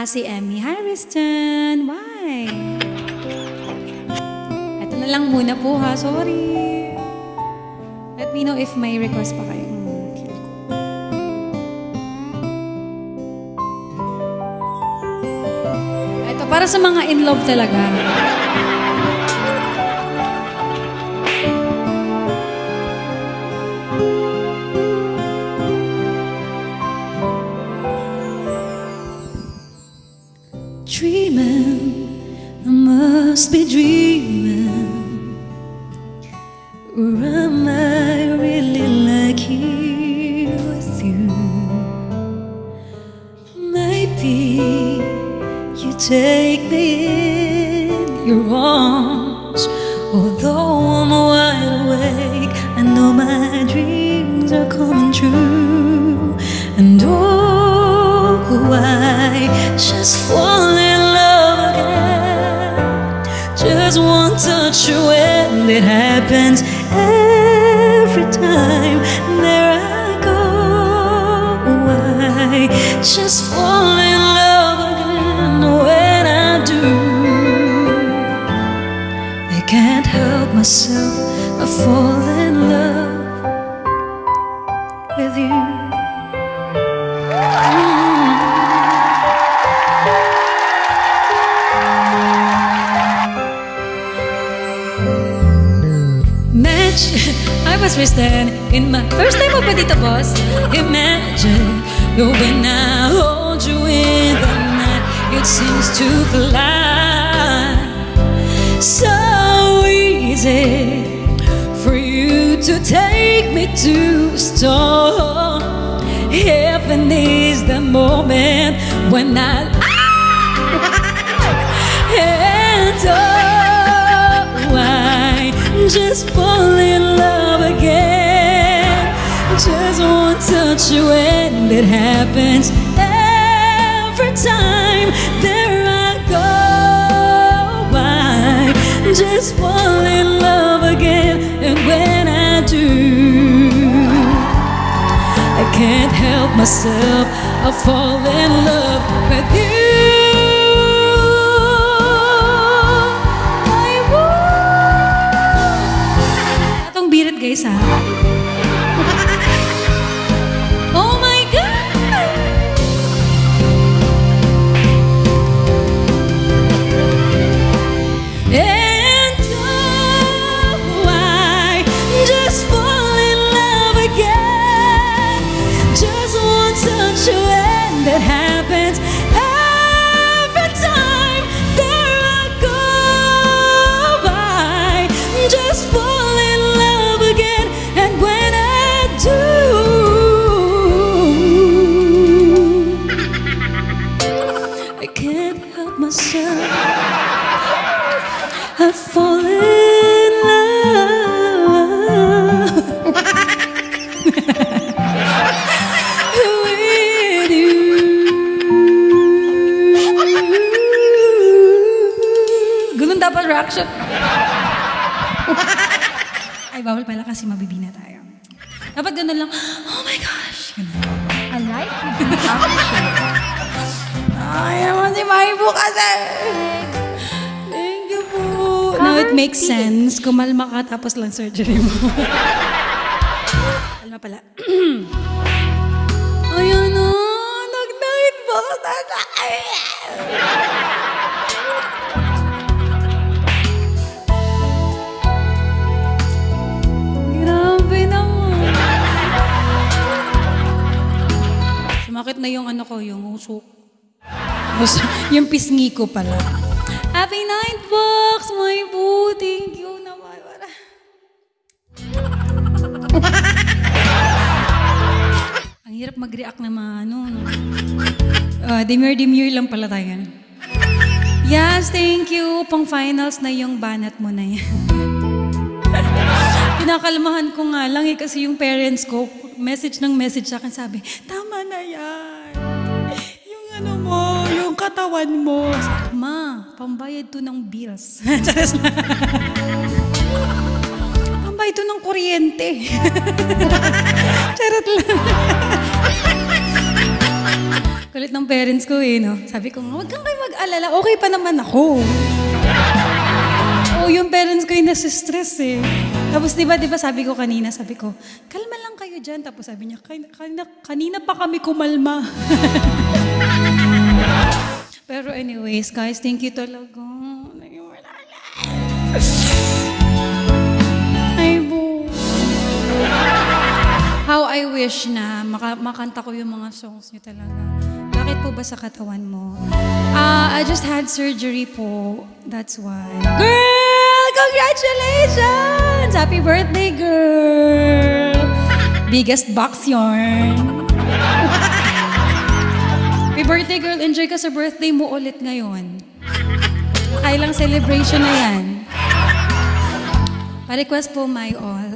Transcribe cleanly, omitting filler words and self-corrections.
Si Emmy Harrison. Why? Ito na lang muna po ha. Sorry. Let me know if may request pa kayo. Ito para sa mga in love talaga. Dreaming, I must be dreaming. Or am I really like here with you? Maybe you take me in your arms. Although I'm wide awake, I know my dreams are coming true. And oh, I just fall in love again. Just one touch when it happens. Every time there I go, I just fall in love again. When I do, I can't help myself. I fall in love with you. I was raised in my first time up dito, boss. Imagine when I hold you in the night, it seems to fly. So easy for you to take me to a storm. Heaven is the moment when I and oh, I just fall in love again. Just one touch when it happens. Every time there I go, I just fall in love again. And when I do, I can't help myself. I fall in love with you. Guys, ha? Oh my God! And oh, I just fall in love again. Just one touch when that happens. Every time there I go, I just fall in love again. And when I do, I can't help myself. I fall in love with you. Ganun dapat reaction. Ay, bawal pala kasi mabibina tayo. Dapat ganun lang, oh my gosh. Ganun. I like it. Ay, naman si Maibu kasi. Thank you po. Now it makes sense. Kumalma ka tapos lang surgery mo. Kalma pala. Ayun na, nag-night po. Grabe naman. Sumakit na yung ano ko, yung usok. Yung pisngi ko pala. Happy night, Box! My boo! Thank you naman. Ang hirap mag-react na mga ano. Demure lang pala tayo. Yes, thank you. Pang finals na yung banat mo na yan. Pinakalmahan ko nga lang kasi yung parents ko, message sa akin, sabi, tama na yan. Yung ano mo, yung katawan mo. Ma, pambayad to ng bills. Pambayad to ng kuryente. Charot lang. Kulit ng parents ko eh, no? Sabi ko, huwag kang kayo mag-alala, okay pa naman ako. Oo, yung parents ko yung nasistress eh. Tapos di ba sabi ko kanina, kalma lang kayo dyan. Tapos sabi niya, kanina pa kami kumalma. Pero anyways, guys, thank you talaga. Ay, boo. How I wish na makanta ko yung mga songs niyo talaga. Bakit po ba sa katawan mo? I just had surgery po. That's why. Girl! Congratulations! Happy birthday, girl! Biggest box yarn. Happy birthday, girl. Enjoy ka sa birthday mo ulit ngayon. Kailang celebration na yan. Pa-request po, my all.